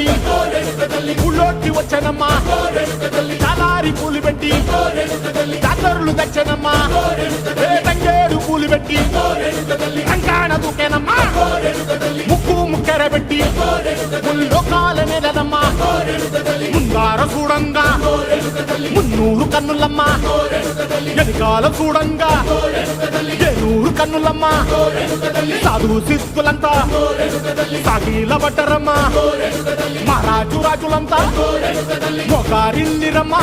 పెట్టి ఊళ్ళోకి వచ్చానమ్మా చాలారి పూలు పెట్టి జాతరులు తెచ్చానమ్మా తంగేడు పూలు పెట్టి కంకాణ దూకేనమ్మా ముక్కు ముక్కెర పెట్టి ముల్లోకాల నెలనమ్మా ముందార చూడంగా మున్నూరు కన్నులమ్మా వెనకాల చూడంగా ఏనూరు కన్నులమ్మా సాధువు సిద్ధులంతా సాగిల బట్టరమ్మా మహారాజు రాజులంతా మొగారిల్లిరమ్మా